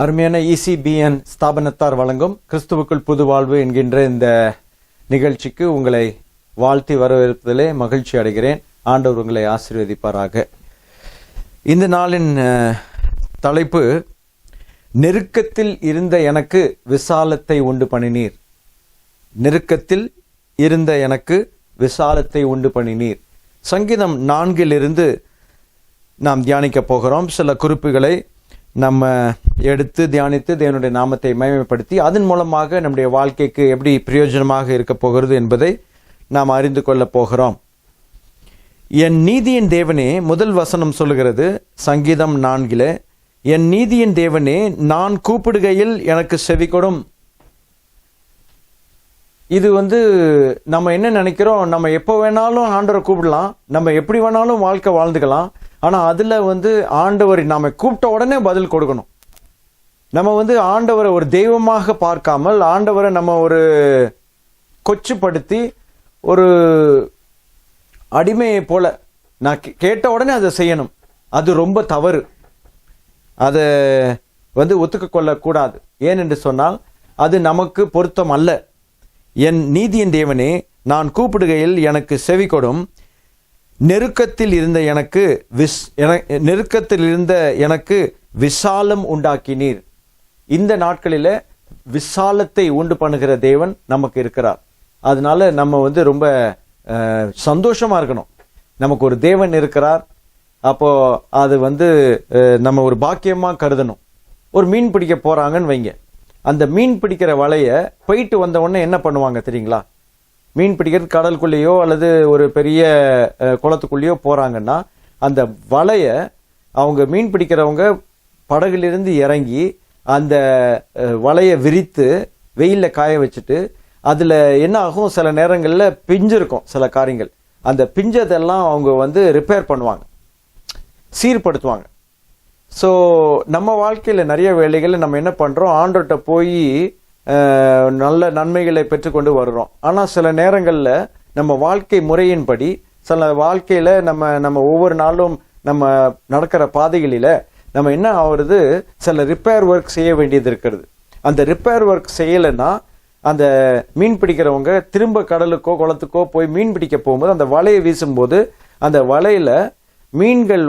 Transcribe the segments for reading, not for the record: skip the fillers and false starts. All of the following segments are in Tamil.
அருமையான ECBN ஸ்தாபனத்தார் வழங்கும் கிறிஸ்துவுக்குள் புது வாழ்வு என்கின்ற இந்த நிகழ்ச்சிக்கு உங்களை வாழ்த்தி வரவேற்பதிலே மகிழ்ச்சி அடைகிறேன். ஆண்டவர் உங்களை ஆசீர்வதிப்பாராக. இந்த நாளின் தலைப்பு, நெருக்கத்தில் இருந்த எனக்கு விசாலத்தை உண்டு பண்ணினீர். நெருக்கத்தில் இருந்த எனக்கு விசாலத்தை உண்டு பண்ணினீர். சங்கீதம் 4 நாம் தியானிக்க போகிறோம். சில குறிப்புகளை நம்ம எடுத்து தியானித்து தேவனுடைய நாமத்தை மகிமைப்படுத்தி அதன் மூலமாக நம்முடைய வாழ்க்கைக்கு எப்படி பிரயோஜனமாக இருக்க போகிறது என்பதை நாம் அறிந்து கொள்ள போகிறோம். என் நீதியின் தேவனே, முதல் வசனம் சொல்லுகிறது சங்கீதம் 4, என் நீதியின் தேவனே, நான் கூப்பிடுகையில் எனக்கு செவி கொடும். இது நம்ம என்ன நினைக்கிறோம், நம்ம எப்போ வேணாலும் ஆண்டவரை கூப்பிடலாம், நம்ம எப்படி வேணாலும் வாழ்க்கை வாழ்ந்துக்கலாம். ஆனால் அதில் ஆண்டவர் நாம கூப்பிட்ட உடனே பதில் கொடுக்கணும். நம்ம ஆண்டவரை ஒரு தெய்வமாக பார்க்காமல் ஆண்டவரை நம்ம ஒரு கொச்சுப்படுத்தி ஒரு அடிமையை போல நான் கேட்ட உடனே அதை செய்யணும். அது ரொம்ப தவறு. அதை ஒத்துக்க கொள்ளக்கூடாது. ஏனென்று சொன்னால் அது நமக்கு பொருத்தம் அல்ல. என் நீதியின் தேவனே, நான் கூப்பிடுகையில் எனக்கு செவி கொடும். நெருக்கத்தில் இருந்த எனக்கு விசாலம் உண்டாக்கினீர். இந்த நாட்களில் விசாலத்தை உண்டு பண்ணுகிற தேவன் நமக்கு இருக்கிறார். அதனால நம்ம ரொம்ப சந்தோஷமா இருக்கணும். நமக்கு ஒரு தேவன் இருக்கிறார். அப்போ அது நம்ம ஒரு பாக்கியமா கருதணும். ஒரு மீன் பிடிக்க போறாங்கன்னு வைங்க. அந்த மீன் பிடிக்கிற வலைய போயிட்டு வந்த உடனே என்ன பண்ணுவாங்க தெரியுங்களா? மீன் பிடிக்கிறது கடலுக்குள்ளேயோ அல்லது ஒரு பெரிய குளத்துக்குள்ளேயோ போறாங்கன்னா அந்த வலைய அவங்க மீன் பிடிக்கிறவங்க படகுலிருந்து இறங்கி அந்த வலையை விரித்து வெயில்ல காய வச்சுட்டு அதுல என்ன ஆகும், சில நேரங்கள்ல பிஞ்சு இருக்கும். சில காரியங்கள் அந்த பிஞ்சதெல்லாம் அவங்க ரிப்பேர் பண்ணுவாங்க, சீர்படுத்துவாங்க. ஸோ நம்ம வாழ்க்கையில நிறைய வேலைகளை நம்ம என்ன பண்றோம், ஆண்டவர்கிட்ட போய் நல்ல நன்மைகளை பெற்றுக்கொண்டு வருகிறோம். ஆனால் சில நேரங்களில் நம்ம வாழ்க்கை முறையின்படி சில வாழ்க்கையில நம்ம ஒவ்வொரு நாளும் நம்ம நடக்கிற பாதைகளில நம்ம என்ன ஆகுறது, சில ரிப்பேர் ஒர்க் செய்ய வேண்டியது இருக்கிறது. அந்த ரிப்பேர் ஒர்க் செய்யலைன்னா அந்த மீன் பிடிக்கிறவங்க திரும்ப கடலுக்கோ குளத்துக்கோ போய் மீன் பிடிக்க போகும்போது அந்த வலையை வீசும்போது அந்த வலையில மீன்கள்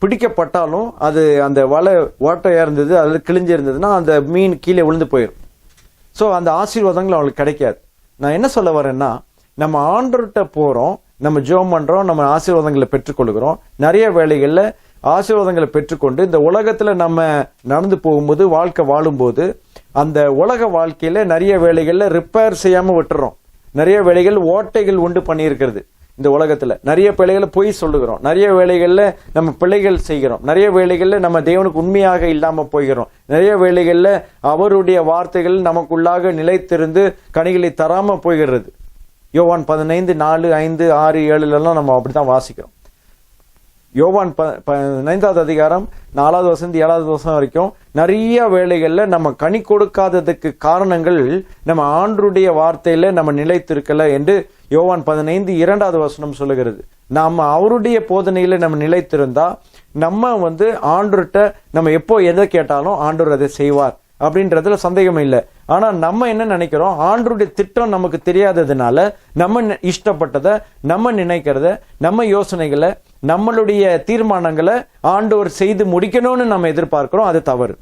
பிடிக்கப்பட்டாலும் அது அந்த வலை ஓட்டையா இருந்தது, அதில் கிழிஞ்சிருந்ததுன்னா அந்த மீன் கீழே விழுந்து போயிடும். ஸோ அந்த ஆசீர்வாதங்கள் அவங்களுக்கு கிடைக்காது. நான் என்ன சொல்ல வரேன்னா, நம்ம ஆண்டவர்கிட்ட போறோம், நம்ம ஜெபம் பண்றோம், நம்ம ஆசீர்வாதங்களை பெற்றுக்கொள்கிறோம். நிறைய வேளைகள்ல ஆசீர்வாதங்களை பெற்றுக்கொண்டு இந்த உலகத்துல நம்ம நடந்து போகும்போது வாழ்க்கை வாழும்போது அந்த உலக வாழ்க்கையில நிறைய வேளைகள்ல ரிப்பேர் செய்யாம விட்டுறோம். நிறைய வேளைகள் ஓட்டைகள் உண்டு பண்ணியிருக்கிறது. இந்த உலகத்துல நிறைய வேளைகளை பொய் சொல்லுகிறோம், நிறைய வேளைகள்ல நம்ம பிள்ளைகள் செய்கிறோம், நிறைய வேளைகள்ல நம்ம தேவனுக்கு உண்மையாக இல்லாம போகிறோம், நிறைய வேளைகள்ல அவருடைய வார்த்தைகள் நமக்குள்ளாக நிலைத்திருந்து கனிகளை தராம போகிறது. யோவான் 15:4, 5, 6, 7 நம்ம அப்படித்தான் வாசிக்கிறோம். யோவான் 15வது அதிகாரம் 4வது வசனம் 7வது வசனம் வரைக்கும் நிறைய வேளைகள்ல நம்ம கனி கொடுக்காததுக்கு காரணங்கள் நம்ம ஆண்டருடைய வார்த்தையில நம்ம நிலைத்திருக்கல என்று யோவான் 15:2வது வசனம் சொல்லுகிறது. நாம அவருடைய போதனையில நம்ம நிலைத்திருந்தா நம்ம ஆண்டவர்கிட்ட நம்ம எப்போ எதை கேட்டாலும் ஆண்டவர் அதை செய்வார் அப்படின்றதுல சந்தேகம் இல்லை. ஆனா நம்ம என்ன நினைக்கிறோம், ஆண்டவருடைய திட்டம் நமக்கு தெரியாததுனால நம்ம இஷ்டப்பட்டதை, நம்ம நினைக்கிறத, நம்ம யோசனைகளை, நம்மளுடைய தீர்மானங்களை ஆண்டவர் செய்து முடிக்கணும்னு நம்ம எதிர்பார்க்கிறோம். அது தவறு.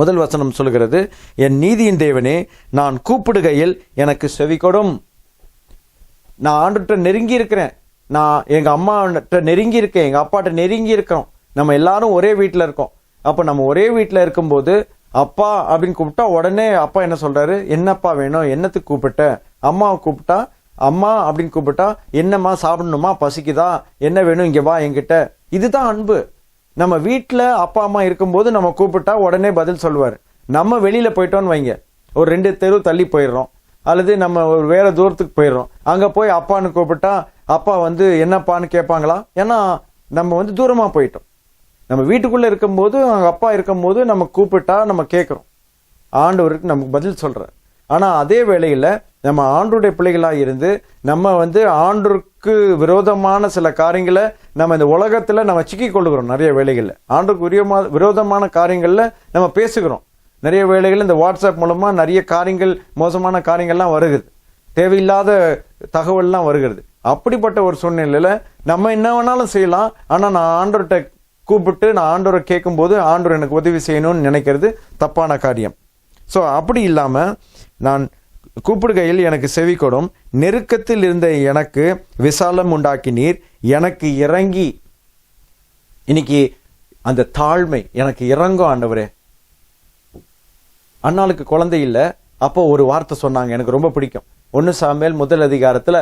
முதல் வசனம் சொல்லுகிறது, என் நீதியின் தேவனே, நான் கூப்பிடுகையில் எனக்கு செவி கொடும். நான் ஆண்டவர்கிட்ட நெருங்கி இருக்கிறேன், நான் எங்க அம்மாட்ட நெருங்கி இருக்கேன், எங்க அப்பாட்ட நெருங்கி இருக்கோம். நம்ம எல்லாரும் ஒரே வீட்டுல இருக்கோம். அப்ப நம்ம ஒரே வீட்டுல இருக்கும்போது அப்பா அப்படின்னு கூப்பிட்டா உடனே அப்பா என்ன சொல்றாரு, என்னப்பா வேணும், என்னத்துக்கு கூப்பிட்ட? அம்மாவை கூப்பிட்டா அம்மா அப்படின்னு கூப்பிட்டா, என்னம்மா சாப்பிடணுமா, பசிக்குதா, என்ன வேணும், இங்க வா என்கிட்ட. இதுதான் அன்பு. நம்ம வீட்டுல அப்பா அம்மா இருக்கும்போது நம்ம கூப்பிட்டா உடனே பதில் சொல்லுவாரு. நம்ம வெளியில போயிட்டோம்னு வைங்க, ஒரு 2 தெரு தள்ளி போயிடுறோம் அல்லது நம்ம ஒரு வேற தூரத்துக்கு போயிடுறோம். அங்க போய் அப்பான்னு கூப்பிட்டா அப்பா என்னப்பான்னு கேட்பாங்களா? ஏன்னா நம்ம தூரமா போயிட்டோம். நம்ம வீட்டுக்குள்ள இருக்கும்போது அங்க அப்பா இருக்கும்போது நம்ம கூப்பிட்டா நம்ம கேட்கிறோம். ஆண்டவருக்கு நமக்கு பதில் சொல்ற. ஆனா அதே வேளையில நம்ம ஆண்டருடைய பிள்ளைகளா இருந்து நம்ம வந்து ஆண்டருக்கு விரோதமான சில காரியங்களை நம்ம இந்த உலகத்துல நம்ம சிக்கிக் கொள்ளுகிறோம். நிறைய வேளைகள்ல ஆண்டருக்கு விரோதமான காரியங்கள்ல நம்ம பேசுகிறோம். நிறைய வேளைகள் இந்த வாட்ஸ்அப் மூலமா நிறைய காரியங்கள், மோசமான காரியங்கள்லாம் வருகிறது, தேவையில்லாத தகவல்லாம் வருகிறது. அப்படிப்பட்ட ஒரு சூழ்நிலையில நம்ம என்ன வேணாலும் செய்யலாம். ஆனா நான் ஆண்டவர்கிட்ட கூப்பிட்டு நான் ஆண்டவரை கேட்கும் போது ஆண்டவர் எனக்கு உதவி செய்யணும்னு நினைக்கிறது தப்பான காரியம். ஸோ அப்படி இல்லாம நான் கூப்பிடுகையில் எனக்கு செவி கொடும், நெருக்கத்தில் இருந்த எனக்கு விசாலம் உண்டாக்கினீர், எனக்கு இறங்கி. இன்னைக்கு அந்த தாழ்மை எனக்கு இறங்கும் ஆண்டவரே. அண்ணாளுக்கு குழந்தை இல்லை, அப்போ ஒரு வார்த்தை சொன்னாங்க, எனக்கு ரொம்ப பிடிக்கும். 1 சாமுவேல் 1 அதிகாரத்துல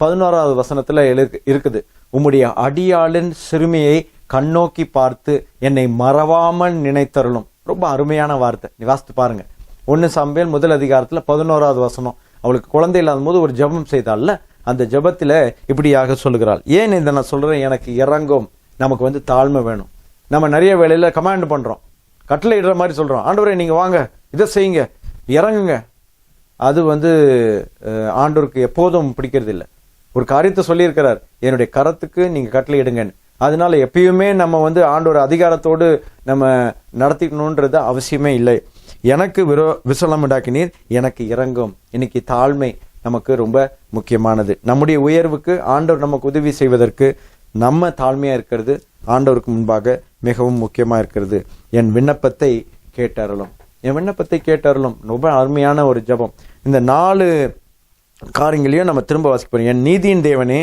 11வது வசனத்துல இருக்குது, உம்முடைய அடியாளின் சிறுமியை கண்ணோக்கி பார்த்து என்னை மறவாமல் நினைத்தருளும். ரொம்ப அருமையான வார்த்தை, நீ வாசித்து பாருங்க. 1 சாமுவேல் 1 அதிகாரத்துல 11வது வசனம். அவளுக்கு குழந்தை இல்லாத போது ஒரு ஜெபம் செய்தாள்ல, அந்த ஜெபத்துல இப்படியாக சொல்லுகிறாள். ஏன் இதை நான் சொல்றேன், எனக்கு இறங்கும். நமக்கு வந்து தாழ்மை வேணும். நம்ம நிறைய வேளையில கமாண்ட் பண்றோம், கட்டளை இடுற மாதிரி சொல்றோம், ஆண்டவரே நீங்க வாங்க இதை செய்யுங்க இறங்குங்க. அது வந்து ஆண்டவருக்கு எப்போதும் பிடிக்கிறது இல்லை. ஒரு காரியத்தை சொல்லியிருக்கிறார், என்னுடைய கரத்துக்கு நீங்க கட்டளை இடுங்கன்னு. அதனால எப்பயுமே நம்ம வந்து ஆண்டவர் அதிகாரத்தோடு நம்ம நடத்திக்கணும்ன்றது அவசியமே இல்லை. எனக்கு விசலம் உண்டாக்கினீர், எனக்கு இறங்கும். இன்னைக்கு தாழ்மை நமக்கு ரொம்ப முக்கியமானது. நம்முடைய உயர்வுக்கு ஆண்டவர் நமக்கு உதவி செய்வதற்கு நம்ம தாழ்மையா இருக்கிறது ஆண்டவருக்கு முன்பாக மிகவும் முக்கியமா இருக்கிறது. என் விண்ணப்பத்தை கேட்டருளும், என் விண்ணப்பத்தை கேட்டருளும். ரொம்ப அருமையான ஒரு ஜெபம். இந்த 4 காரியங்களையும் நம்ம திரும்ப வாசிப்போம். என் நீதியின் தேவனே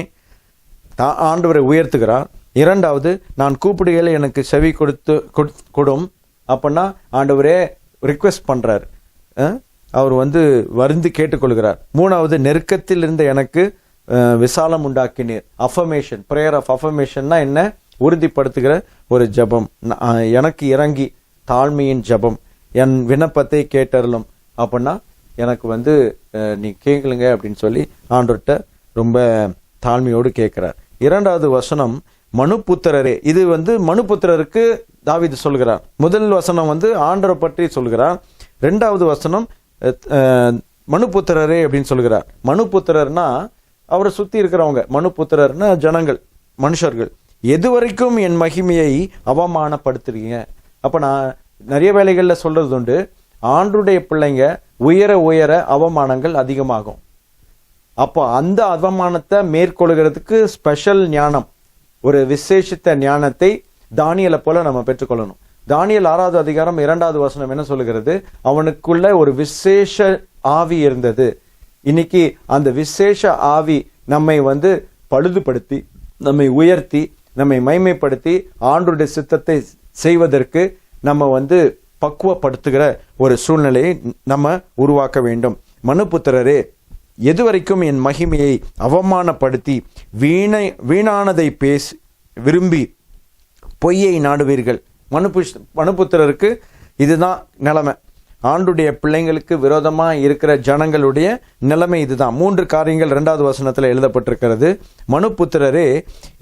ஆண்டவரை உயர்த்துகிறார். 2வது, நான் கூப்பிடுகையில் எனக்கு செவி கொடும். அப்படின்னா ஆண்டவரே ரிக்வெஸ்ட் பண்றார், அவர் வந்து வருந்து கேட்டுக்கொள்கிறார். 3வது, நெருக்கத்தில் இருந்த எனக்கு விசாலம் உண்டாக்கினீர். அஃபர்மேஷன், பிரேயர் ஆஃப் அஃபர்மேஷன்னா என்ன, உறுதிப்படுத்துகிற ஒரு ஜெபம். எனக்கு இறங்கி தாழ்மையின் ஜெபம். என் விண்ணப்பத்தை கேட்டருளும். அப்படின்னா எனக்கு வந்து நீ கேட்கலுங்க அப்படின்னு சொல்லி ஆண்டவர்கிட்ட ரொம்ப தாழ்மையோடு கேட்கிறார். 2வது வசனம், மனுபுத்திரரே. இது வந்து மனுபுத்திரருக்கு தாவீது சொல்கிறார். முதல் வசனம் வந்து ஆண்டவரை பற்றி சொல்கிறார். 2வது வசனம் மனுபுத்திரரே அப்படின்னு சொல்கிறார். மனுபுத்திரர்னா அவரை சுத்தி இருக்கிறவங்க, மனுபுத்திரர்னா ஜனங்கள், மனுஷர்கள். எதுவரைக்கும் என் மகிமையை அவமானப்படுத்துறீங்க. அப்ப நான் நிறைய வேலைகள்ல சொல்றது உண்டு, ஆண்டருடைய பிள்ளைங்க உயர உயர அவமானங்கள் அதிகமாகும். அப்போ அந்த அவமானத்தை மேற்கொள்கிறதுக்கு ஸ்பெஷல் ஞானம், ஒரு விசேஷித்த ஞானத்தை தானியலை போல நம்ம பெற்றுக்கொள்ளணும். தானியல் 6வது அதிகாரம் 2வது வசனம் என்ன சொல்லுகிறது, அவனுக்குள்ள ஒரு விசேஷ ஆவி இருந்தது. இன்னைக்கு அந்த விசேஷ ஆவி நம்மை வந்து பழுதுபடுத்தி, நம்மை உயர்த்தி, நம்மை மைமைப்படுத்தி ஆண்டருடைய சித்தத்தை செய்வதற்கு நம்ம வந்து பக்குவப்படுத்துகிற ஒரு சூழ்நிலையை நம்ம உருவாக்க வேண்டும். மனுபுத்திரரே, எதுவரைக்கும் என் மகிமையை அவமானப்படுத்தி வீணானதை பேசி விரும்பி பொய்யை நாடுவீர்கள். மனுபுத்திரருக்கு இதுதான் நிலைமை. ஆண்டுடைய பிள்ளைங்களுக்கு விரோதமா இருக்கிற ஜனங்களுடைய நிலைமை இதுதான். 3 காரியங்கள் 2வது வசனத்துல எழுதப்பட்டிருக்கிறது. மனுபுத்திரரே,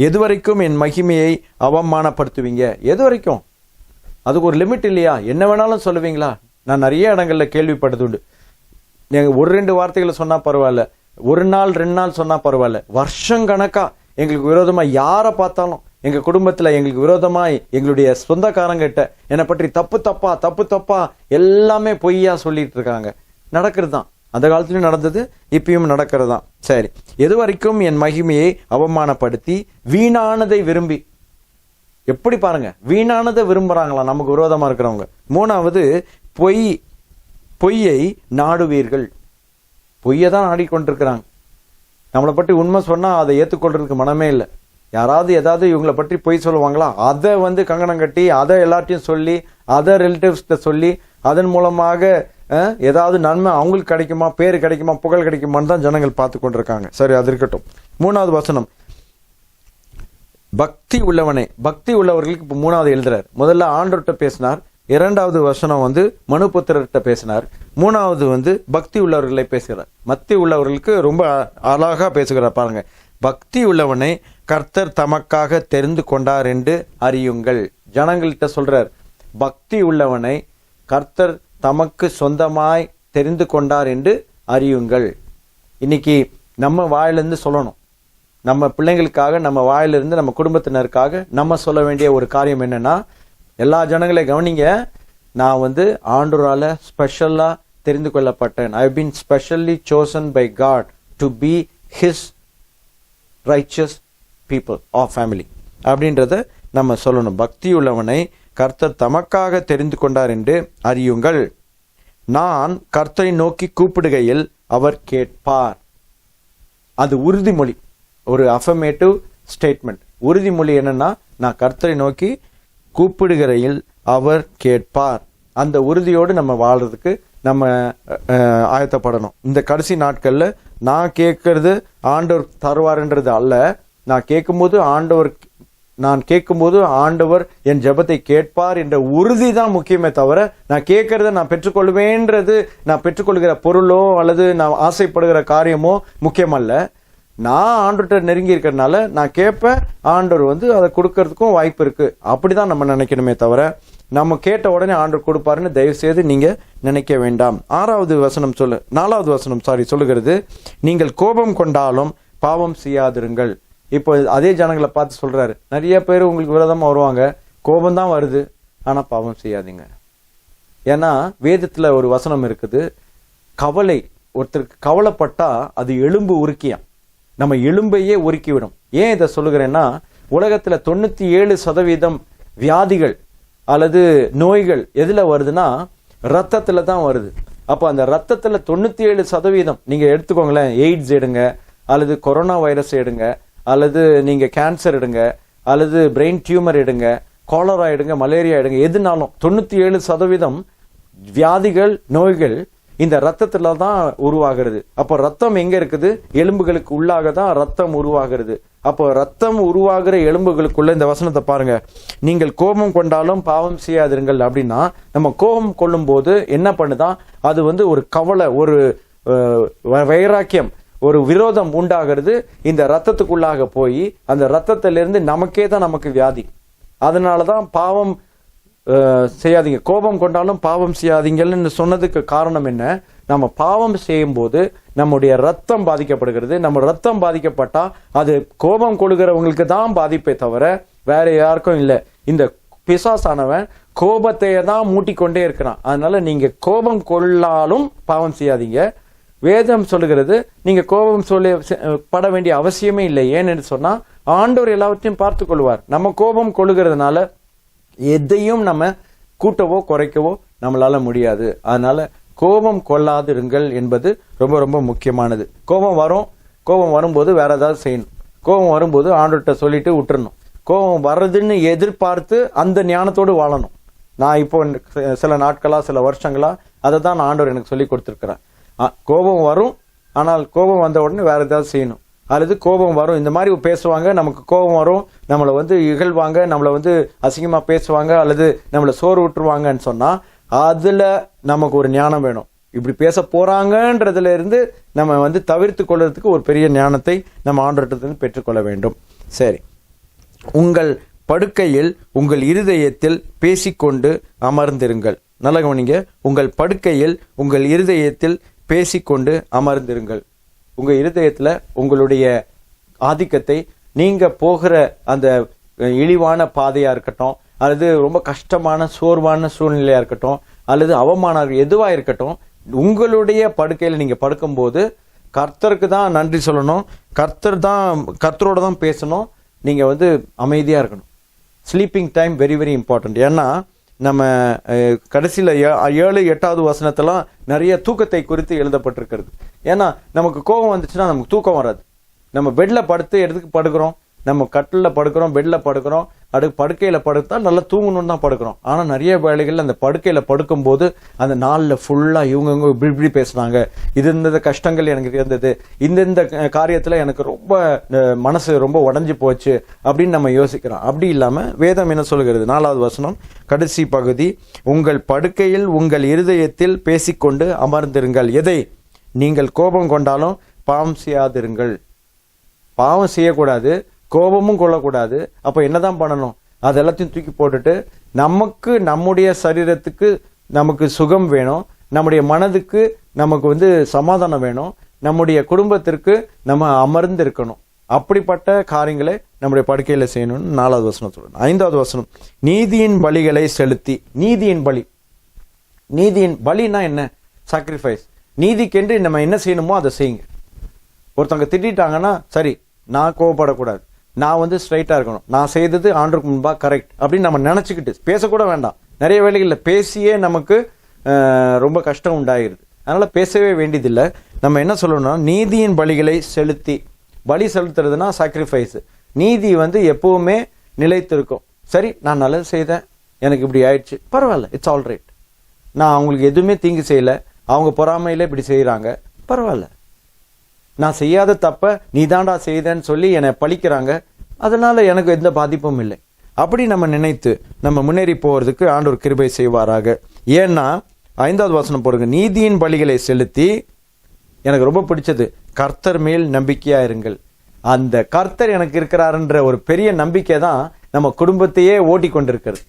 எதுவரைக்கும் என் மகிமையை அவமானப்படுத்துவீங்க. எது வரைக்கும்? அதுக்கு ஒரு லிமிட் இல்லையா? என்ன வேணாலும் சொல்லுவீங்களா? நான் நிறைய இடங்கள்ல கேள்விப்பட்டது உண்டு. நீங்க 1-2 வார்த்தைகளை சொன்னா பரவாயில்ல, 1 நாள் 2 நாள் சொன்னா பரவாயில்ல, வருஷம் கணக்கா எங்களுக்கு விரோதமா யாரை பார்த்தாலும், எங்க குடும்பத்துல எங்களுக்கு விரோதமா எங்களுடைய சொந்தக்காரங்கிட்ட என்னை பற்றி தப்பு தப்பா எல்லாமே பொய்யா சொல்லிட்டு இருக்காங்க. நடக்கிறது தான், அந்த காலத்திலயும் நடந்தது, இப்பயும் நடக்கிறது தான். சரி, எது வரைக்கும் என் மகிமையை அவமானப்படுத்தி வீணானதை விரும்பி. எப்படி பாருங்க, வீணானதை விரும்புறாங்களா நமக்கு விரோதமா இருக்கிறவங்க. 3வது, பொய்யை நாடுவீர்கள். பொய்யை தான் நாடிக்கொண்டிருக்கிறாங்க. நம்மளை பற்றி உண்மை சொன்னா அதை ஏற்றுக்கொள்றதுக்கு மனமே இல்லை. யாராவது ஏதாவது இவங்களை பற்றி பொய் சொல்லுவாங்களா, அதை வந்து கங்கணம் கட்டி அதை எல்லாத்தையும் சொல்லி அதை ரிலேட்டிவ்ஸ்கிட்ட சொல்லி அதன் மூலமாக ஏதாவது நன்மை அவங்களுக்கு கிடைக்குமா, பேரு கிடைக்குமா, புகழ் கிடைக்குமான்னு தான் ஜனங்கள் பார்த்து கொண்டிருக்காங்க. சரி, அது இருக்கட்டும். 3வது வசனம், பக்தி உள்ளவனே. பக்தி உள்ளவர்களுக்கு இப்ப 3வது எழுதுறார். முதல்ல ஆண்டவர்கிட்ட பேசினார், 2வது வசனம் வந்து மனுபுத்திரர்கிட்ட பேசினார், 3வது வந்து பக்தி உள்ளவர்களை பேசுகிறார். பக்தி உள்ளவர்களுக்கு ரொம்ப அழகா பேசுகிறார் பாருங்க. பக்தி உள்ளவனை கர்த்தர் தமக்காக தெரிந்து கொண்டார் என்று அறியுங்கள். ஜனங்கள்கிட்ட சொல்றார், பக்தி உள்ளவனை கர்த்தர் தமக்கு சொந்தமாய் தெரிந்து கொண்டார் என்று அறியுங்கள். இன்னைக்கு நம்ம வாயிலிருந்து சொல்லணும், நம்ம பிள்ளைங்களுக்காக, நம்ம வாயிலிருந்து நம்ம குடும்பத்தினருக்காக நம்ம சொல்ல வேண்டிய ஒரு காரியம் என்னன்னா, எல்லா ஜனங்களையும் கவனிங்க, நான் ஆண்டவரால ஸ்பெஷலா தெரிந்து கொள்ளப்பட்டேன். I have been specially chosen by God to be his riches people of family அப்படின்றத நம்ம சொல்லணும். பக்தியுள்ளவனை கர்த்தர் தமக்காக தெரிந்து கொண்டார் என்று அறியுங்கள். நான் கர்த்தரை நோக்கி கூப்பிடுகையில் அவர் கேட்பார். அது உறுதிமொழி, ஒரு அஃபர்மேட்டிவ் ஸ்டேட்மெண்ட். உறுதிமொழி என்னன்னா, நான் கர்த்தரை நோக்கி கூப்பிடுகையில் அவர் கேட்பார். அந்த உறுதியோடு நம்ம வாழ்றதுக்கு நம்ம ஆயத்தப்படணும். இந்த கடைசி நாட்கள்ல நான் கேட்கறது ஆண்டவர் தருவார்ன்றது அல்ல, நான் கேட்கும்போது ஆண்டவர் என் ஜெபத்தை கேட்பார் என்ற உறுதி தான் முக்கியமே தவிர, நான் கேட்கறத நான் பெற்றுக்கொள்வேன்றது, நான் பெற்றுக்கொள்கிற பொருளோ அல்லது நான் ஆசைப்படுகிற காரியமோ முக்கியமல்ல. நான் ஆண்டவர்கிட்ட நெருங்கி இருக்கிறதுனால நான் கேட்பேன், ஆண்டவர் அதை கொடுக்கறதுக்கும் வாய்ப்பு இருக்கு. அப்படிதான் நம்ம நினைக்கணுமே தவிர, நம்ம கேட்ட உடனே ஆண்டவர் கொடுப்பாருன்னு தயவு செய்து நீங்க நினைக்க வேண்டாம். 4வது வசனம் சொல்லுகிறது, நீங்கள் கோபம் கொண்டாலும் பாவம் செய்யாதிருங்கள். இப்போ அதே ஜனங்களை பார்த்து சொல்றாரு, நிறைய பேர் உங்களுக்கு விரோதமா வருவாங்க, கோபம் தான் வருது, ஆனா பாவம் செய்யாதீங்க. ஏன்னா வேதத்துல ஒரு வசனம் இருக்குது, கவலை, ஒருத்தருக்கு கவலைப்பட்டா அது எலும்பு உருக்கியம், நம்ம எலும்பையே உருக்கிவிடும். ஏன் இதை சொல்லுகிறேன்னா, உலகத்துல 97% வியாதிகள் அல்லது நோய்கள் எதுல வருதுன்னா ரத்தத்துல தான் வருது. அப்ப அந்த ரத்தத்துல 97% நீங்க எடுத்துக்கோங்களேன், எய்ட்ஸ் எடுங்க, அல்லது கொரோனா வைரஸ் எடுங்க, அல்லது நீங்க கேன்சர் எடுங்க, அல்லது பிரெயின் டியூமர் எடுங்க, காலரா எடுங்க, மலேரியா எடுங்க, எதுனாலும் 97% வியாதிகள், நோய்கள் இந்த ரத்தத்துல தான் உருவாகிறது. அப்போ ரத்தம் எங்க இருக்குது? எலும்புகளுக்கு உள்ளாக தான் ரத்தம் உருவாகிறது. அப்போ ரத்தம் உருவாகிற எலும்புகளுக்குள்ள இந்த வசனத்தை பாருங்க, நீங்கள் கோபம் கொண்டாலும் பாவம் செய்யாதிருங்கள். அப்படின்னா நம்ம கோபம் கொள்ளும் போது என்ன பண்ணுதான், அது ஒரு கவலை, ஒரு வைராக்கியம், ஒரு விரோதம் உண்டாகிறது. இந்த ரத்தத்துக்குள்ளாக போய் அந்த ரத்தத்திலிருந்து நமக்கே தான் நமக்கு வியாதி. அதனாலதான் பாவம் செய்யாதீங்க, கோபம் கொண்டாலும் பாவம் செய்யாதீங்கன்னு சொன்னதுக்கு காரணம் என்ன? நம்ம பாவம் செய்யும் போது நம்முடைய ரத்தம் பாதிக்கப்படுகிறது. நம்ம ரத்தம் பாதிக்கப்பட்டா அது கோபம் கொள்கிறவங்களுக்கு தான் பாதிப்பே தவிர வேற யாருக்கும் இல்லை. இந்த பிசாசானவன் கோபத்தை தான் மூட்டிக்கொண்டே இருக்கிறான். அதனால நீங்க கோபம் கொள்ளாலும் பாவம் செய்யாதீங்க. வேதம் சொல்லுகிறது, நீங்க கோபம் பட வேண்டிய அவசியமே இல்லை. ஏன்னு சொன்னா ஆண்டவர் எல்லாவற்றையும் பார்த்து கொள்வார். நம்ம கோபம் கொள்ளுகிறதுனால எதையும் நம்ம கூட்டவோ குறைக்கவோ நம்மளால முடியாது. அதனால கோபம் கொள்ளாதிருங்கள் என்பது ரொம்ப ரொம்ப முக்கியமானது. கோபம் வரும்போது வேற ஏதாவது செய்யணும். கோபம் வரும்போது ஆண்டவர்கிட்ட சொல்லிட்டு விட்டுறணும். கோபம் வர்றதுன்னு எதிர்பார்த்து அந்த ஞானத்தோடு வாழணும். நான் இப்போ சில நாட்களா, சில வருஷங்களா அதை தான் ஆண்டவர் எனக்கு சொல்லி கொடுத்துருக்கிறேன். கோபம் வரும், ஆனால் கோபம் வந்த உடனே வேற ஏதாவது செய்யணும். அல்லது கோபம் வரும், இந்த மாதிரி பேசுவாங்க, நமக்கு கோபம் வரும், நம்மளை இகழ்வாங்க, நம்மளை அசிங்கமா பேசுவாங்க, அல்லது நம்மளை சோறு விட்டுருவாங்கன்னு சொன்னா அதுல நமக்கு ஒரு ஞானம் வேணும். இப்படி பேச போறாங்கன்றதுல இருந்து நம்ம தவிர்த்து கொள்றதுக்கு ஒரு பெரிய ஞானத்தை நம்ம ஆண்டவரிடத்திலிருந்து பெற்றுக்கொள்ள வேண்டும். சரி, உங்கள் படுக்கையில் உங்கள் இருதயத்தில் பேசிக்கொண்டு அமர்ந்திருங்கள். நல்ல கவனிங்க, உங்கள் படுக்கையில் உங்கள் இருதயத்தில் பேசிக்கொண்டு அமர்ந்திருங்கள். உங்க இருதயத்துல உங்களுடைய ஆதிக்கத்தை, நீங்க போகிற அந்த இழிவான பாதையா இருக்கட்டும், அல்லது ரொம்ப கஷ்டமான சோர்வான சூழ்நிலையா இருக்கட்டும், அல்லது அவமானம் எதுவா இருக்கட்டும், உங்களுடைய படுக்கையில நீங்க படுக்கும்போது கர்த்தருக்கு தான் நன்றி சொல்லணும், கர்த்தரோட தான் பேசணும். நீங்க அமைதியா இருக்கணும். Sleeping time very very important. ஏன்னா நம்ம கடைசியில 7, 8வது வசனத்தெல்லாம் நிறைய தூக்கத்தை குறித்து எழுதப்பட்டிருக்கிறது. ஏன்னா நமக்கு கோபம் வந்துச்சுன்னா நமக்கு தூக்கம் வராது. நம்ம பெட்ல எதுக்கு படுக்கிறோம்? நம்ம கட்டில படுக்கிறோம், பெட்ல படுக்கிறோம், படுக்கையில படுத்தா நல்லா தூங்கணும்னு தான் படுக்கிறோம். ஆனா நிறைய வேளைகள் அந்த படுக்கையில படுக்கும் போது அந்த நாள்ல ஃபுல்லா இவங்க இப்படி பேசுனாங்க, இந்த கஷ்டங்கள் எனக்கு இருந்தது, இந்த காரியத்துல எனக்கு ரொம்ப மனசு ரொம்ப உடைஞ்சு போச்சு அப்படின்னு நம்ம யோசிக்கிறோம். அப்படி இல்லாம வேதம் என்ன சொல்கிறது? 4வது வசனம் கடைசி பகுதி, உங்கள் படுக்கையில் உங்கள் இருதயத்தில் பேசிக்கொண்டு அமர்ந்திருங்கள். எதை? நீங்கள் கோபம் கொண்டாலும் பாவம் செய்யாதிருங்கள். பாவம் செய்யக்கூடாது, கோபமும் கொள்ளக்கூடாது. அப்ப என்னதான் பண்ணணும்? அது எல்லாத்தையும் தூக்கி போட்டுட்டு நமக்கு, நம்முடைய சரீரத்துக்கு நமக்கு சுகம் வேணும், நம்முடைய மனதுக்கு நமக்கு வந்து சமாதானம் வேணும், நம்முடைய குடும்பத்திற்கு நம்ம அமர்ந்து இருக்கணும். அப்படிப்பட்ட காரியங்களை நம்முடைய படுக்கையில செய்யணும்னு 4வது வசனம் சொல்லணும். 5வது வசனம், நீதியின் பலிகளை செலுத்தி. நீதியின் பலி, நீதியின் பலினா என்ன? சாக்ரிஃபைஸ். நீதிக்கென்று நம்ம என்ன செய்யணுமோ அதை செய்யுங்க. ஒருத்தவங்க திட்டாங்கன்னா சரி, நான் கோவப்படக்கூடாது, நான் வந்து ஸ்ட்ரைட்டா இருக்கணும், நான் செய்தது ஆண்டவருக்கு முன்பா கரெக்ட் அப்படின்னு நம்ம நினைச்சுக்கிட்டு பேசக்கூட வேண்டாம். நிறைய வேளைகளில் பேசியே நமக்கு ரொம்ப கஷ்டம் உண்டாயிருது. அதனால பேசவே வேண்டியதில்லை. நம்ம என்ன சொல்லணும்னா, நீதியின் பலிகளை செலுத்தி. பலி செலுத்துறதுனா சாக்ரிஃபைஸ். நீதி வந்து எப்பவுமே நிலைத்திருக்கும். சரி, நான் நல்லது செய்தேன், எனக்கு இப்படி ஆயிடுச்சு, பரவாயில்ல, இட்ஸ் ஆல் ரைட். நான் அவங்களுக்கு எதுவுமே தீங்கு செய்யல, அவங்க பொறாமையில இப்படி செய்யறாங்க, பரவாயில்ல. நான் செய்யாத தப்ப நீ தாண்டா செய்தேன்னு சொல்லி என்னை பழிக்கிறாங்க, அதனால எனக்கு எந்த பாதிப்பும் இல்லை. அப்படி நம்ம நினைத்து நம்ம முன்னேறி போறதுக்கு ஆண்டவர் கிருபை செய்வாராக. ஏன்னா 5வது வசனம் போடுங்க, நீதியின் பலிகளை செலுத்தி. எனக்கு ரொம்ப பிடிச்சது, கர்த்தர் மேல் நம்பிக்கையா இருங்கள். அந்த கர்த்தர் எனக்கு இருக்கிறாருன்ற ஒரு பெரிய நம்பிக்கை தான் நம்ம குடும்பத்தையே ஓட்டி கொண்டிருக்கிறது.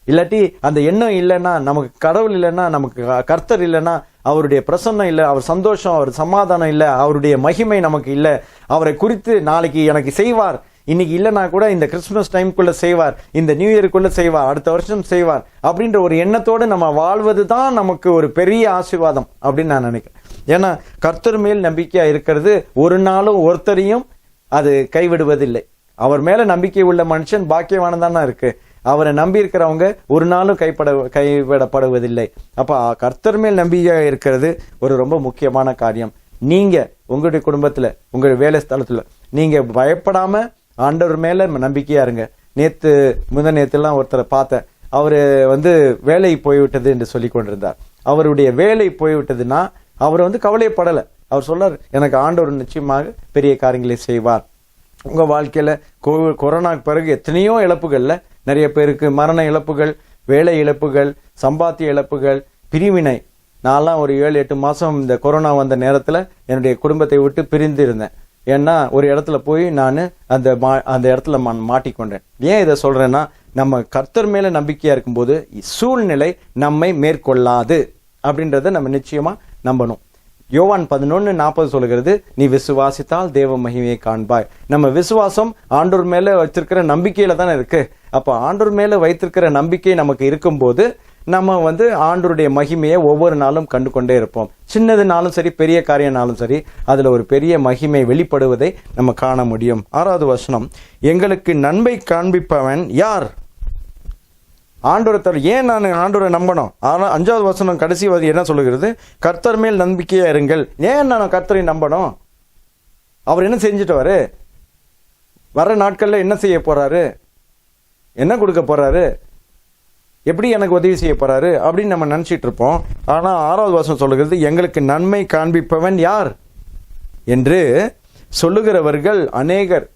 இல்லாட்டி அந்த எண்ணம் இல்லைன்னா, நமக்கு கடவுள் இல்லைன்னா, நமக்கு கர்த்தர் இல்லைன்னா, அவருடைய பிரசன்னம் இல்லை, அவர் சந்தோஷம், அவர் சமாதானம் இல்லை, அவருடைய மகிமை நமக்கு இல்லை, அவரை குறித்து நாளைக்கு எனக்கு செய்வார், இன்னைக்கு இல்லைன்னா கூட இந்த கிறிஸ்துமஸ் டைமுக்குள்ள செய்வார், இந்த நியூ இயருக்குள்ள செய்வார், அடுத்த வருஷம் செய்வார் அப்படின்ற ஒரு எண்ணத்தோடு நம்ம வாழ்வது தான் நமக்கு ஒரு பெரிய ஆசீர்வாதம் அப்படின்னு நான் நினைக்கிறேன். ஏன்னா கர்த்தர் மேல் நம்பிக்கையா இருக்கிறது ஒரு நாளும் ஒருத்தரையும் அது கைவிடுவதில்லை. அவர் மேல நம்பிக்கை உள்ள மனுஷன் பாக்கியவானன் தானே இருக்கு. அவரை நம்பி இருக்கிறவங்க ஒரு நாளும் கைவிடப்படுவதில்லை. அப்ப கர்த்தர் மேல் நம்பிக்கையா இருக்கிறது ஒரு ரொம்ப முக்கியமான காரியம். நீங்க உங்களுடைய குடும்பத்துல, உங்களுடைய வேலை ஸ்தலத்துல நீங்க பயப்படாம ஆண்டவர் மேல நம்பிக்கையா இருங்க. நேத்துலாம் ஒருத்தரை பார்த்தேன், அவரு வந்து வேலை போய்விட்டது என்று சொல்லி கொண்டிருந்தார். அவருடைய வேலை போய்விட்டதுன்னா அவர் வந்து கவலைப்படல. அவர் சொல்றார், எனக்கு ஆண்டவர் நிச்சயமாக பெரிய காரியங்களை செய்வார். உங்க வாழ்க்கையில கொரோனாக்கு பிறகு எத்தனையோ இழப்புகள்ல நிறைய பேருக்கு மரண இழப்புகள், வேலை இழப்புகள், சம்பாத்திய இழப்புகள், பிரிவினை. நான்லாம் ஒரு 7-8 மாசம் இந்த கொரோனா வந்த நேரத்துல என்னுடைய குடும்பத்தை விட்டு பிரிந்து இருந்தேன். ஏன்னா ஒரு இடத்துல போய் நான் அந்த இடத்துல மாட்டிக்கொண்டேன். ஏன் இதை சொல்றேன்னா, நம்ம கர்த்தர் மேல நம்பிக்கையா இருக்கும்போது சூழ்நிலை நம்மை மேற்கொள்ளாது அப்படின்றத நம்ம நிச்சயமா நம்பணும். யோவான் 11:40 சொல்லுகிறது, நீ விசுவாசித்தால் தேவ மகிமையை காண்பாய். நம்ம விசுவாசம் ஆண்டவர் மேல வைத்திருக்கிற நம்பிக்கையில தானே இருக்கு. அப்ப ஆண்டவர் மேல வைத்திருக்கிற நம்பிக்கை நமக்கு இருக்கும்போது நம்ம வந்து ஆண்டவருடைய மகிமையை ஒவ்வொரு நாளும் கண்டு கொண்டே இருப்போம். சின்னதுனாலும் சரி, பெரிய காரியனாலும் சரி, அதுல ஒரு பெரிய மகிமை வெளிப்படுவதை நம்ம காண முடியும். 6வது வசனம், எங்களுக்கு நன்மை காண்பிப்பவன் யார்? ஆண்டவரை. ஏன் நான் ஆண்டவரை நம்பணும்? ஆனால் 5வது வசனம் கடைசி என்ன சொல்லுகிறது? கர்த்தர் மேல் நம்பிக்கையா இருங்கள். ஏன் நான் கர்த்தரை நம்பணும்? அவர் என்ன செஞ்சுட்டு வர நாட்கள்ல என்ன செய்ய போறாரு, என்ன கொடுக்க போறாரு, எப்படி எனக்கு உதவி செய்ய போறாரு அப்படின்னு நம்ம நினைச்சிட்டு இருப்போம். ஆனா 6வது வசனம் சொல்லுகிறது, எங்களுக்கு நன்மை காண்பிப்பவன் யார் என்று சொல்லுகிறவர்கள் அநேகர்.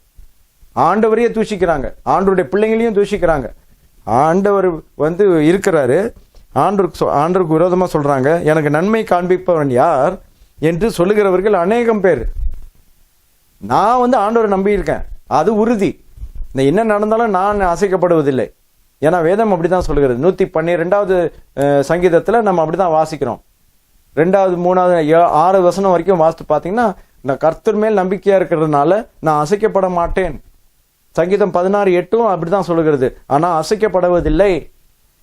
ஆண்டவரையே தூஷிக்கிறாங்க, ஆண்டவருடைய பிள்ளைங்களையும் தூஷிக்கிறாங்க. ஆண்டவர் வந்து இருக்கிறாரு, ஆண்டவருக்கு விரோதமா சொல்றாங்க, எனக்கு நன்மை காண்பிப்பவன் யார் என்று சொல்லுகிறவர்கள் அநேகம் பேர். நான் வந்து ஆண்டவரை நம்பி இருக்கேன், அது உறுதி. என்ன நடந்தாலும் நான் அசைக்கப்படுவதில்லை. ஏன்னா வேதம் அப்படிதான் சொல்லுகிறது. 112வது சங்கீதத்துல நம்ம அப்படிதான் வாசிக்கிறோம். 2வது 3வது 6 வசனம் வரைக்கும் வாசித்து பாத்தீங்கன்னா, நான் கர்த்தர் மேல் நம்பிக்கையா இருக்கிறதுனால நான் அசைக்கப்பட மாட்டேன். சங்கீதம் 16:8 அப்படிதான் சொல்லுகிறது. ஆனா அசைக்கப்படுவதில்லை.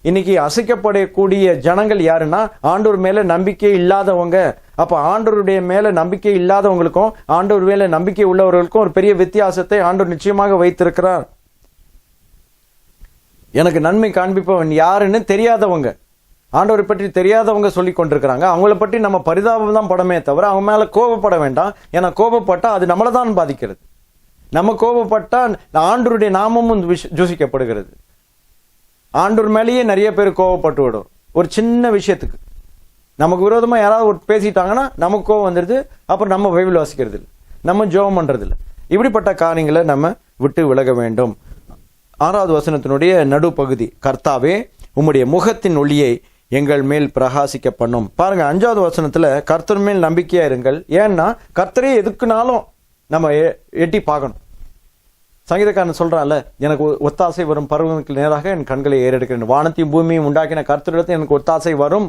இன்னைக்கு அசைக்கப்படக்கூடிய ஜனங்கள் யாருன்னா ஆண்டவர் மேல நம்பிக்கை இல்லாதவங்க. அப்ப ஆண்டவருடைய மேல நம்பிக்கை இல்லாதவங்களுக்கும் ஆண்டவர் மேல நம்பிக்கை உள்ளவர்களுக்கும் ஒரு பெரிய வித்தியாசத்தை ஆண்டவர் நிச்சயமாக வைத்திருக்கிறார். எனக்கு நன்மை காண்பிப்பவன் யாருன்னு தெரியாதவங்க, ஆண்டவரை பற்றி தெரியாதவங்க சொல்லி கொண்டிருக்கிறாங்க. அவங்கள பற்றி நம்ம பரிதாபம் தான் படமே தவிர அவங்க மேல கோபப்பட வேண்டாம். ஏன்னா கோபப்பட்டா அது நம்மளை தான் பாதிக்கிறது. நம்ம கோபப்பட்டா ஆண்டவருடைய நாமமும் தூஷிக்கப்படுகிறது. ஆண்டவர் மேலேயே நிறைய பேர் கோபப்பட்டு விடும். ஒரு சின்ன விஷயத்துக்கு நமக்கு விரோதமா யாராவது பேசிட்டாங்கன்னா நமக்கு கோபம் வந்துடுது. அப்புறம் நம்ம பைபிள் வாசிக்கிறது இல்லை, நம்ம ஜெபம் பண்றது இல்லை. இப்படிப்பட்ட காரியங்களை நம்ம விட்டு விலக வேண்டும். 6வது வசனத்தினுடைய நடுப்பகுதி, கர்த்தாவே உம்முடைய முகத்தின் ஒளியை எங்கள் மேல் பிரகாசிக்க பண்ணும். பாருங்க, 5வது வசனத்துல கர்த்தர் மேல் நம்பிக்கையா இருங்கள். ஏன்னா கர்த்தரே எதுக்குனாலும் நம்ம எட்டி பார்க்கணும். சங்கீதக்காரன் சொல்றான்ல, எனக்கு ஒத்தாசை வரும் பருவங்களுக்கு நேராக என் கண்களை ஏறெடுக்கிறேன். வானத்தையும் பூமியும் உண்டாக்கின கர்த்தரிடத்தில் எனக்கு ஒத்தாசை வரும்.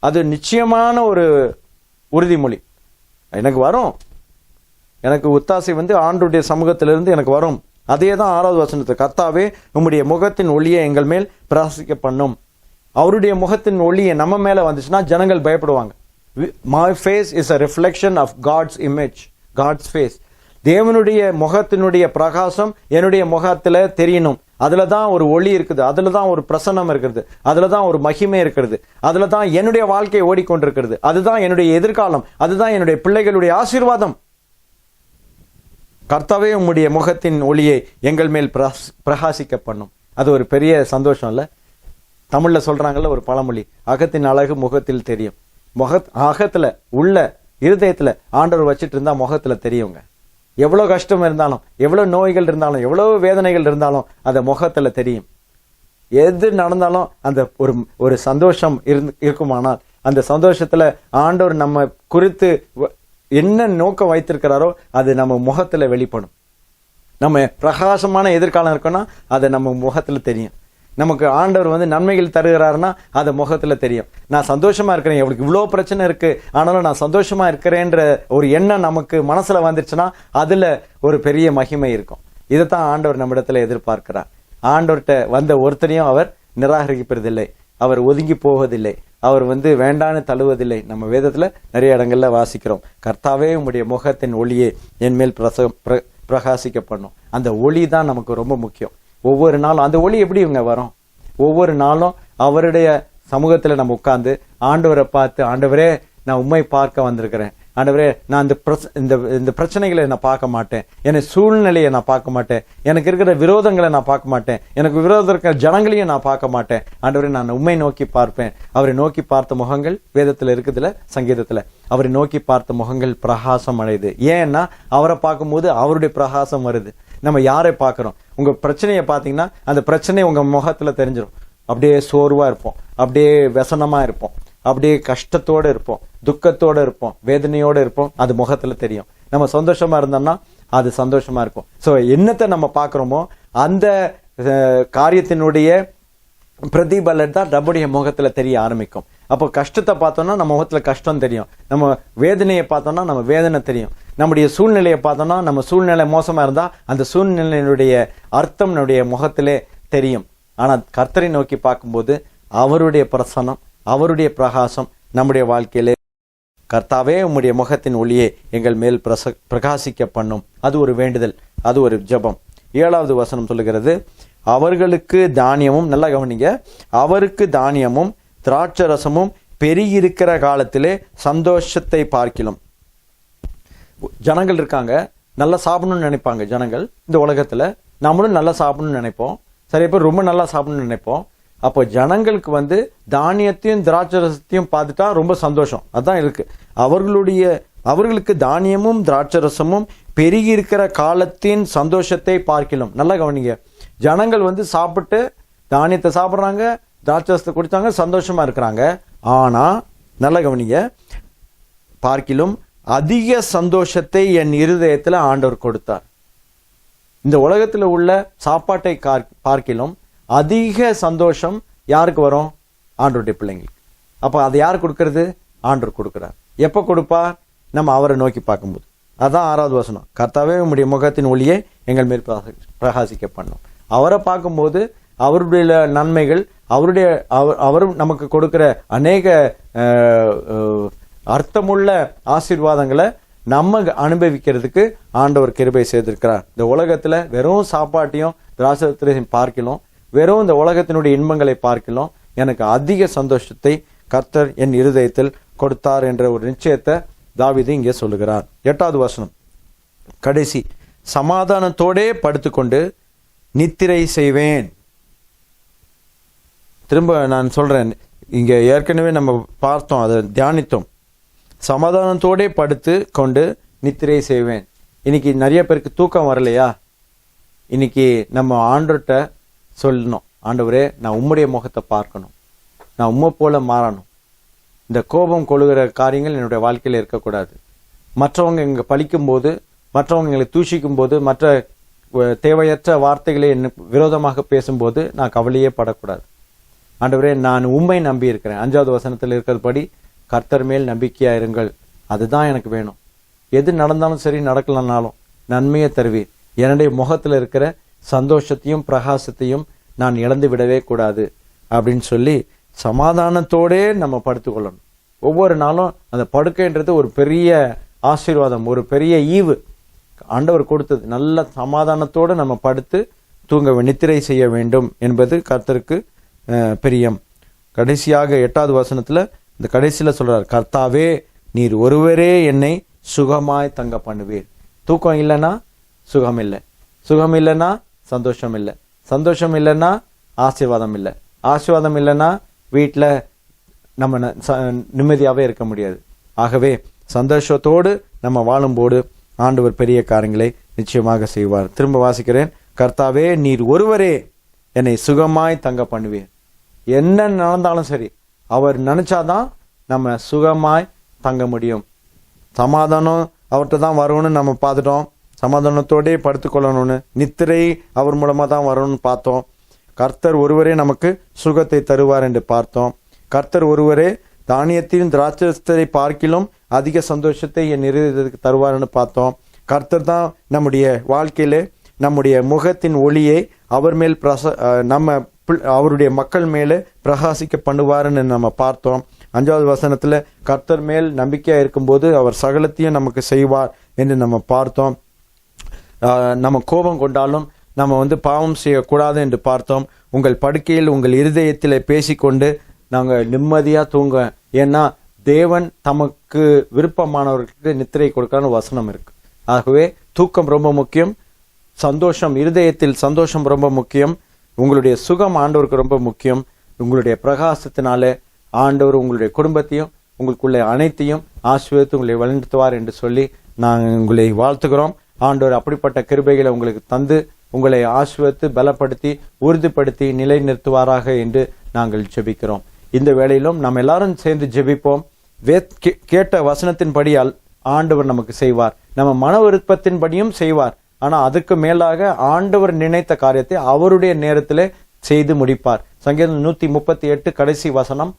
அது நிச்சயமான ஒரு உறுதிமொழி. எனக்கு வரும், எனக்கு ஒத்தாசை வந்து ஆண்டவருடைய சமூகத்திலிருந்து எனக்கு வரும். அதே தான் 6வது வசனத்தை, கர்த்தாவே உம்முடைய முகத்தின் ஒளியை எங்கள் மேல் பிரகாசிக்க பண்ணும். அவருடைய முகத்தின் ஒளியை நம்ம மேல வந்துச்சுன்னா ஜனங்கள் பயப்படுவாங்க. My face is a reflection of God's image, God's face. தேவனுடைய முகத்தினுடைய பிரகாசம் என்னுடைய முகத்துல தெரியணும். அதுல தான் ஒரு ஒளி இருக்குது, அதுல தான் ஒரு பிரசன்னம் இருக்கிறது, அதுல தான் ஒரு மகிமை இருக்கிறது, அதுல தான் என்னுடைய வாழ்க்கை ஓடிக்கொண்டிருக்கிறது, அதுதான் என்னுடைய எதிர்காலம், அதுதான் என்னுடைய பிள்ளைகளுடைய ஆசீர்வாதம். கர்த்தாவே உம்முடைய முகத்தின் ஒளியை எங்கள் மேல் பிரகாசிக்க பண்ணும். அது ஒரு பெரிய சந்தோஷம் இல்ல? தமிழ்ல சொல்றாங்கல்ல ஒரு பழமொழி, அகத்தின் அழகு முகத்தில் தெரியும். அகத்துல உள்ள இருதயத்துல ஆண்டவர் வச்சிட்டு இருந்தா முகத்துல தெரியுங்க. எவ்வளவு கஷ்டம் இருந்தாலும், எவ்வளவு நோய்கள் இருந்தாலும், எவ்வளவு வேதனைகள் இருந்தாலும் அந்த முகத்துல தெரியும். எது நடந்தாலும் அந்த ஒரு சந்தோஷம் இருக்குமானால் அந்த சந்தோஷத்துல ஆண்டவர் நம்ம குறித்து என்ன நோக்கம் வைத்திருக்கிறாரோ அது நம்ம முகத்துல வெளிப்படும். நம்ம பிரகாசமான எதிர்காலம் இருக்குன்னா அது நம்ம முகத்துல தெரியும். நமக்கு ஆண்டவர் வந்து நன்மைகள் தருகிறாருன்னா அது முகத்துல தெரியும். நான் சந்தோஷமா இருக்கிறேன், எவ்வளவு இவ்வளவு பிரச்சனை இருக்கு ஆனாலும் நான் சந்தோஷமா இருக்கிறேன்ற ஒரு எண்ணம் நமக்கு மனசுல வந்துருச்சுன்னா அதுல ஒரு பெரிய மகிமை இருக்கும். இதைத்தான் ஆண்டவர் நம்மிடத்துல எதிர்பார்க்கிறார். ஆண்டவர்கிட்ட வந்த ஒருத்தரையும் அவர் நிராகரிப்பதில்லை, அவர் ஒதுங்கி போவதில்லை, அவர் வந்து வேண்டான்னு தழுவதில்லை. நம்ம வேதத்துல நிறைய இடங்கள்ல வாசிக்கிறோம், கர்த்தாவே உம்முடைய முகத்தின் ஒளியை என் மேல் பிரகாசிக்க பண்ணும். அந்த ஒளி தான் நமக்கு ரொம்ப முக்கியம். ஒவ்வொரு நாளும் அந்த ஒளி எப்படி இவங்க வரும்? ஒவ்வொரு நாளும் அவருடைய சமூகத்துல நம்ம உட்கார்ந்து ஆண்டவரை பார்த்து, ஆண்டவரே நான் உண்மை பார்க்க வந்திருக்கிறேன், ஆண்டவரே நான் இந்த பிரச்சனைகளை நான் பார்க்க மாட்டேன், என் சூழ்நிலையை நான் பார்க்க மாட்டேன், எனக்கு இருக்கிற விரோதங்களை நான் பார்க்க மாட்டேன், எனக்கு விரோதம் இருக்கிற ஜனங்களையும் நான் பார்க்க மாட்டேன், ஆண்டவரே நான் உண்மை நோக்கி பார்ப்பேன். அவரை நோக்கி பார்த்த முகங்கள் வேதத்துல இருக்குதுல, சங்கீதத்துல அவரை நோக்கி பார்த்த முகங்கள் பிரகாசம் அடையுது. ஏன்னா அவரை பார்க்கும்போது அவருடைய பிரகாசம் வருது. நம்ம யாரை பார்க்கிறோம்? உங்க பிரச்சனையை பார்த்தீங்கன்னா அந்த பிரச்சனை உங்க முகத்துல தெரிஞ்சிடும். அப்படியே சோர்வா இருப்போம், அப்படியே व्यसனமா இருப்போம், அப்படியே கஷ்டத்தோட இருப்போம், துக்கத்தோட இருப்போம், வேதனையோட இருப்போம், அது முகத்துல தெரியும். நம்ம சந்தோஷமா இருந்தோம்னா அது சந்தோஷமா இருக்கும். சோ என்னத்தை நம்ம பாக்குறோமோ அந்த காரியத்தினுடைய பிரதிபலன் தான் நம்முடைய முகத்துல தெரிய ஆரம்பிக்கும். அப்போ கஷ்டத்தை பார்த்தோம்னா நம்ம முகத்துல கஷ்டம் தெரியும், நம்ம வேதனையை பார்த்தோம்னா நம்ம வேதனை தெரியும், நம்முடைய சூழ்நிலையை பார்த்தோம்னா நம்ம சூழ்நிலை மோசமா இருந்தா அந்த சூழ்நிலையினுடைய அர்த்தம் நம்முடைய முகத்திலே தெரியும். ஆனா கர்த்தரை நோக்கி பார்க்கும்போது அவருடைய பிரசன்னம், அவருடைய பிரகாசம் நம்முடைய வாழ்க்கையிலே, கர்த்தாவே உம்முடைய முகத்தின் ஒளியை எங்கள் மேல் பிரகாசிக்க பண்ணும். அது ஒரு வேண்டுதல், அது ஒரு ஜெபம். 7வது வசனம் சொல்லுகிறது, அவர்களுக்கு தானியமும், நல்லா கவனிங்க, அவருக்கு தானியமும் திராட்சரசமும் பெருகியிருக்கிற காலத்திலே சந்தோஷத்தை பார்க்கிலும். ஜனங்கள் இருக்காங்க, நல்லா சாப்பிடணும்னு நினைப்பாங்க ஜனங்கள் இந்த உலகத்துல. நம்மளும் நல்லா சாப்பிடணும்னு நினைப்போம், நிறைய பேர் ரொம்ப நல்லா சாப்பிடணும்னு நினைப்போம். அப்போ ஜனங்களுக்கு வந்து தானியத்தையும் திராட்சரசத்தையும் பார்த்துட்டா ரொம்ப சந்தோஷம். அதான் இருக்கு, அவர்களுக்கு தானியமும் திராட்சரசமும் பெருகி இருக்கிற காலத்தின் சந்தோஷத்தை பார்க்கலாம். நல்லா கவனிங்க, ஜனங்கள் வந்து சாப்பிட்டு தானியத்தை சாப்பிட்றாங்க, திராட்சரசத்தை குடித்தாங்க, சந்தோஷமா இருக்கிறாங்க. ஆனா நல்லா கவனிங்க, பார்க்கிலும் அதிக சந்தோஷத்தை என் இருதயத்துல ஆண்டவர் கொடுத்தார். இந்த உலகத்துல உள்ள சாப்பாட்டை பார்க்கிலும் அதிக சந்தோஷம் யாருக்கு வரும்? ஆண்டவருடைய பிள்ளைங்களுக்கு. அப்ப அதை யார் கொடுக்கறது? ஆண்டவர் கொடுக்கிறார். எப்ப கொடுப்பார்? நம்ம அவரை நோக்கி பார்க்கும்போது. அதான் 6வது வசனம், கர்த்தாவே உம்முடைய முகத்தின் ஒளியை எங்கள் மேல் பிரகாசிக்க பண்ணும். அவரை பார்க்கும்போது அவருடைய நன்மைகள், அவர் நமக்கு கொடுக்கிற அநேக அர்த்தமுள்ள ஆசீர்வாதங்களை நம்ம அனுபவிக்கிறதுக்கு ஆண்டவர் கிருபை செய்திருக்கிறார். இந்த உலகத்துல வெறும் சாப்பாட்டையும் திராட்சரசத்தையும் பார்க்கலாம், வெறும் இந்த உலகத்தினுடைய இன்பங்களை பார்க்கலாம், எனக்கு அதிக சந்தோஷத்தை கர்த்தர் என் இருதயத்தில் கொடுத்தார் என்ற ஒரு நிச்சயத்தை தாவீது இங்கே சொல்லுகிறார். 8வது வசனம் கடைசி, சமாதானத்தோடே படுத்துக்கொண்டு நித்திரை செய்வேன். திரும்ப நான் சொல்றேன், இங்க ஏற்கனவே நம்ம பார்த்தோம், அதை தியானித்தோம். சமாதானத்தோடே படுத்து கொண்டு நித்திரை செய்வேன். இன்னைக்கு நிறைய பேருக்கு தூக்கம் வரலையா? இன்னைக்கு நம்ம ஆண்டவர்கிட்ட சொல்லணும், ஆண்டவரே நான் உம்முடைய முகத்தை பார்க்கணும், நான் உம்மை போல மாறணும், இந்த கோபம் கொள்ளுகிற காரியங்கள் என்னுடைய வாழ்க்கையில இருக்கக்கூடாது, மற்றவங்க இங்க பழிக்கும் போது, மற்றவங்க எங்களை தூஷிக்கும் போது, மற்ற தேவையற்ற வார்த்தைகளை விரோதமாக பேசும்போது நான் கவலையே படக்கூடாது. ஆண்டவரே நான் உம்மை நம்பி இருக்கிறேன். 5வது வசனத்தில் இருக்கிறபடி கர்த்தர் மேல் நம்பிக்கையா இருங்கள். அதுதான் எனக்கு வேணும். எது நடந்தாலும் சரி, நடக்கலனாலும் நன்மையை தருவீர். என்னுடைய முகத்துல இருக்கிற சந்தோஷத்தையும் பிரகாசத்தையும் நான் இழந்து விடவே கூடாது அப்படின்னு சொல்லி சமாதானத்தோடே நம்ம படுத்துக்கொள்ளணும். ஒவ்வொரு நாளும் அந்த படுக்கைன்றது ஒரு பெரிய ஆசீர்வாதம், ஒரு பெரிய ஈவு ஆண்டவர் கொடுத்தது. நல்ல சமாதானத்தோடு நம்ம படுத்து தூங்க நித்திரை செய்ய வேண்டும் என்பது கர்த்தருக்கு பிரியம். கடைசியாக 8வது வசனத்துல இந்த கடைசியில சொல்றார், கர்த்தாவே நீர் ஒருவரே என்னை சுகமாய் தங்க பண்ணுவீர். தூக்கம் இல்லைன்னா சுகம் இல்லை, சுகம் இல்லைன்னா சந்தோஷம் இல்லை, சந்தோஷம் இல்லைன்னா ஆசீர்வாதம் இல்லை, ஆசீர்வாதம் இல்லைன்னா வீட்டுல நம்ம நிம்மதியாவே இருக்க முடியாது. ஆகவே சந்தோஷத்தோடு நம்ம வாழும்போது ஆண்டவர் பெரிய காரியங்களை நிச்சயமாக செய்வார். திரும்ப வாசிக்கிறேன், கர்த்தாவே நீர் ஒருவரே என்னை சுகமாய் தங்க பண்ணுவீர். என்ன நடந்தாலும் சரி, அவர் நினைச்சாதான் நம்ம சுகமாய் தங்க முடியும். சமாதானம் அவர்கிட்ட தான் வரணும்னு நம்ம பார்த்துட்டோம். சமாதானத்தோடே படுத்துக்கொள்ளணும்னு, நித்திரை அவர் மூலமா தான் வரணும்னு பார்த்தோம். கர்த்தர் ஒருவரே நமக்கு சுகத்தை தருவார் என்று பார்த்தோம். கர்த்தர் ஒருவரே தானியத்தின் திராட்சை பார்க்கிலும் அதிக சந்தோஷத்தை என் இருதயத்துக்கு தருவார்னு பார்த்தோம். கர்த்தர் தான் நம்முடைய வாழ்க்கையிலே நம்முடைய முகத்தின் ஒளியை அவர் மேல் அவருடைய மக்கள் மேலே பிரகாசிக்க பண்ணுவாருன்னு நம்ம பார்த்தோம். 5வது வசனத்துல கர்த்தர் மேல் நம்பிக்கையா இருக்கும்போது அவர் சகலத்தையும் நமக்கு செய்வார் என்று நம்ம பார்த்தோம். நம்ம கோபம் கொண்டாலும் நம்ம பாவம் செய்யக்கூடாது என்று பார்த்தோம். உங்கள் படுக்கையில் உங்கள் இருதயத்தில் பேசிக்கொண்டு நாங்கள் நிம்மதியா தூங்க. ஏன்னா தேவன் தமக்கு விருப்பமானவர்களுக்கு நித்திரை கொடுக்கறான்னு வசனம் இருக்கு. ஆகவே தூக்கம் ரொம்ப முக்கியம், சந்தோஷம், இருதயத்தில் சந்தோஷம் ரொம்ப முக்கியம், உங்களுடைய சுகம் ஆண்டவருக்கு ரொம்ப முக்கியம். உங்களுடைய பிரகாசத்தினாலே ஆண்டவர் உங்களுடைய குடும்பத்தையும் உங்களுக்குள்ள அனைத்தையும் ஆசீர்வதித்து உங்களை வழிநடத்துவார் என்று சொல்லி நாங்கள் உங்களை வாழ்த்துகிறோம். ஆண்டவர் அப்படிப்பட்ட கிருபைகளை உங்களுக்கு தந்து உங்களை ஆசீர்வதித்து பலப்படுத்தி உறுதிப்படுத்தி நிலைநிறுத்துவாராக என்று நாங்கள் ஜெபிக்கிறோம். இந்த வேளையிலும் நாம் எல்லாரும் சேர்ந்து ஜெபிப்போம். கேட்ட வசனத்தின்படியால் ஆண்டவர் நமக்கு செய்வார், நம்ம மன விருப்பத்தின்படியும் செய்வார். ஆனா அதுக்கு மேலாக ஆண்டவர் நினைத்த காரியத்தை அவருடைய நேரத்திலே செய்து முடிப்பார். சங்கீதம் 138 கடைசி வசனம்,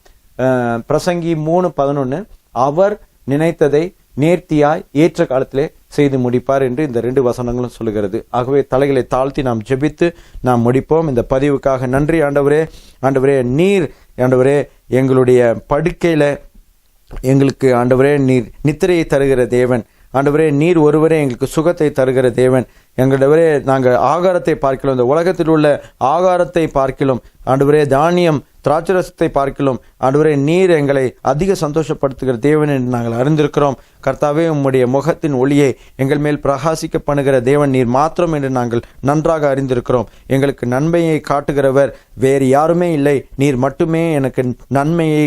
பிரசங்கி 3:11, அவர் நினைத்ததை நேர்த்தியாய் ஏற்ற காலத்திலே செய்து முடிப்பார் என்று இந்த 2 வசனங்களும் சொல்லுகிறது. ஆகவே தலைகளை தாழ்த்தி நாம் ஜெபித்து நாம் முடிப்போம். இந்த பதிவுக்காக நன்றி ஆண்டவரே. ஆண்டவரே நீர் ஆண்டவரே எங்களுடைய படுக்கையில எங்களுக்கு ஆண்டவரே நீர் நித்திரையை தருகிற தேவன். ஆண்டவரே நீர் ஒருவரே எங்களுக்கு சுகத்தை தருகிற தேவன். எங்களுடைய நாங்கள் ஆகாரத்தை பார்க்கிறோம், இந்த உலகத்தில் உள்ள ஆகாரத்தை பார்க்கிறோம் ஆண்டவரே, தானியம் திராட்சரசத்தை பார்க்கிறோம் ஆண்டவரே, நீர் எங்களை அதிக சந்தோஷப்படுத்துகிற தேவன் என்று நாங்கள் அறிந்திருக்கிறோம். கர்த்தாவே உம்முடைய முகத்தின் ஒளியை எங்கள் மேல் பிரகாசிக்க பண்ணுகிற தேவன் நீர் மாத்திரம் என்று நாங்கள் நன்றாக அறிந்திருக்கிறோம். எங்களுக்கு நன்மையை காட்டுகிறவர் வேறு யாருமே இல்லை, நீர் மட்டுமே எனக்கு நன்மையை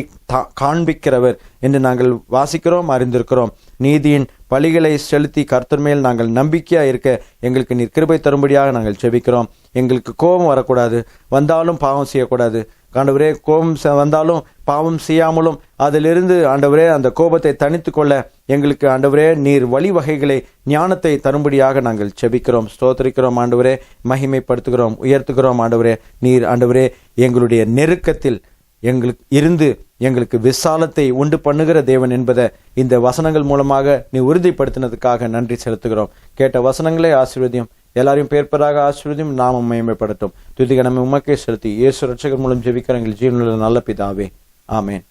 காண்பிக்கிறவர் என்று நாங்கள் வாசிக்கிறோம், அறிந்திருக்கிறோம். நீதியின் பலிகளை செலுத்தி கர்த்தர் மேல் நாங்கள் நம்பிக்கையா இருக்க எங்களுக்கு நீர் கிருபை தரும்படியாக நாங்கள் ஜெபிக்கிறோம். எங்களுக்கு கோபம் வரக்கூடாது, வந்தாலும் பாவம் செய்யக்கூடாது ஆண்டவரே. கோபம் வந்தாலும் பாவம் செய்யாமலும் அதிலிருந்து ஆண்டவரே அந்த கோபத்தை தனித்து கொள்ள எங்களுக்கு ஆண்டவரே நீர் வழிவகைகளை ஞானத்தை தரும்படியாக நாங்கள் ஜெபிக்கிறோம், ஸ்தோத்திரிக்கிறோம் ஆண்டவரே, மகிமைப்படுத்துகிறோம், உயர்த்துகிறோம் ஆண்டவரே. நீர் ஆண்டவரே எங்களுடைய நெருக்கத்தில் எங்களுக்கு இருந்து எங்களுக்கு விசாலத்தை உண்டு பண்ணுகிற தேவன் என்பதை இந்த வசனங்கள் மூலமாக நீ உறுதிப்படுத்தினதுக்காக நன்றி செலுத்துகிறோம். கேட்ட வசனங்களே ஆசீர்வதியும், எல்லாரையும் பேர்பராக ஆசீர்வதியும், நாமம் மேம்படுத்தும். துதிக நம்ம உமக்கே செலுத்தி இயேசு ரட்சகர் மூலம் ஜெபிக்கிற எங்கள் ஜீவனுள்ள நல்ல பிதாவே, ஆமேன்.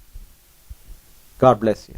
God bless you.